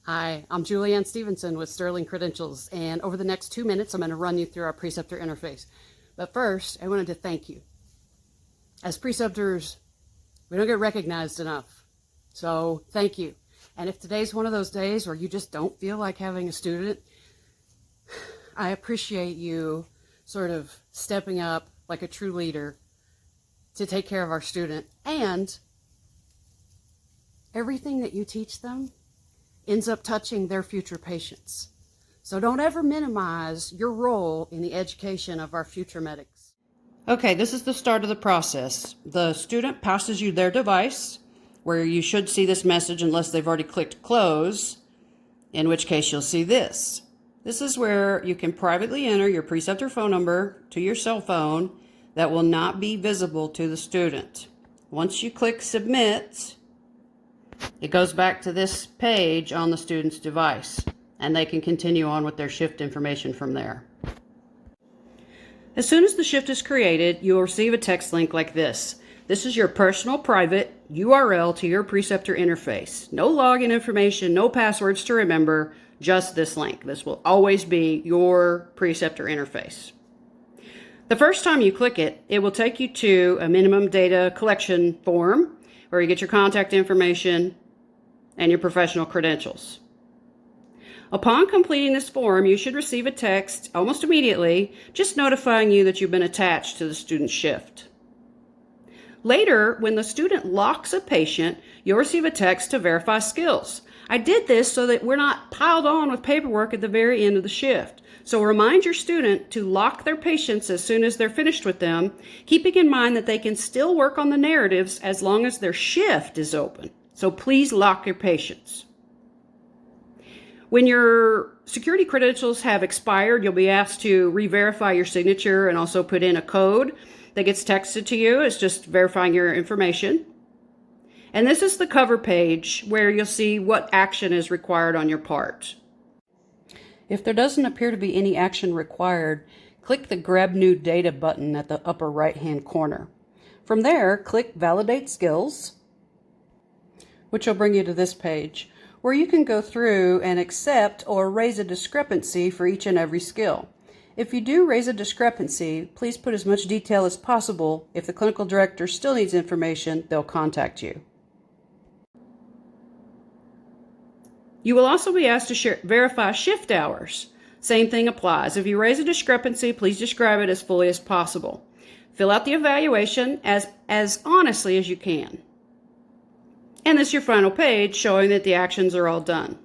Hi, I'm Julianne Stevenson with Sterling Credentials, and over the next 2 minutes, I'm going to run you through our preceptor interface. But first, I wanted to thank you. As preceptors, we don't get recognized enough, so thank you. And if today's one of those days where you just don't feel like having a student, I appreciate you sort of stepping up like a true leader to take care of our student, and everything that you teach them ends up touching their future patients. So don't ever minimize your role in the education of our future medics. Okay, this is the start of the process. The student passes you their device, where you should see this message unless they've already clicked close, in which case you'll see this. This is where you can privately enter your preceptor phone number to your cell phone that will not be visible to the student. Once you click submit, it goes back to this page on the student's device, and they can continue on with their shift information from there. As soon as the shift is created, you will receive a text link like this. This is your personal private URL to your preceptor interface. No login information, no passwords to remember, just this link. This will always be your preceptor interface. The first time you click it, it will take you to a minimum data collection form where you get your contact information and your professional credentials. Upon completing this form, you should receive a text almost immediately just notifying you that you've been attached to the student's shift. Later, when the student locks a patient, you'll receive a text to verify skills. I did this so that we're not piled on with paperwork at the very end of the shift. So remind your student to lock their patients as soon as they're finished with them, keeping in mind that they can still work on the narratives as long as their shift is open. So please lock your patients. When your security credentials have expired, you'll be asked to re-verify your signature and also put in a code that gets texted to you. It's just verifying your information. And this is the cover page where you'll see what action is required on your part. If there doesn't appear to be any action required, click the Grab New Data button at the upper right-hand corner. From there, click Validate Skills, which will bring you to this page, where you can go through and accept or raise a discrepancy for each and every skill. If you do raise a discrepancy, please put as much detail as possible. If the clinical director still needs information, they'll contact you. You will also be asked to verify shift hours. Same thing applies. If you raise a discrepancy, please describe it as fully as possible. Fill out the evaluation as honestly as you can. And this is your final page showing that the actions are all done.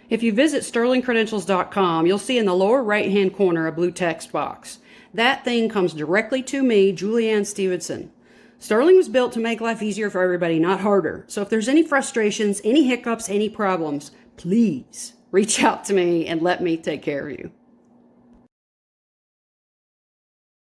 If you visit sterlingcredentials.com, you'll see in the lower right-hand corner a blue text box. That thing comes directly to me, Julianne Stevenson. Sterling was built to make life easier for everybody, not harder. So if there's any frustrations, any hiccups, any problems, please reach out to me and let me take care of you.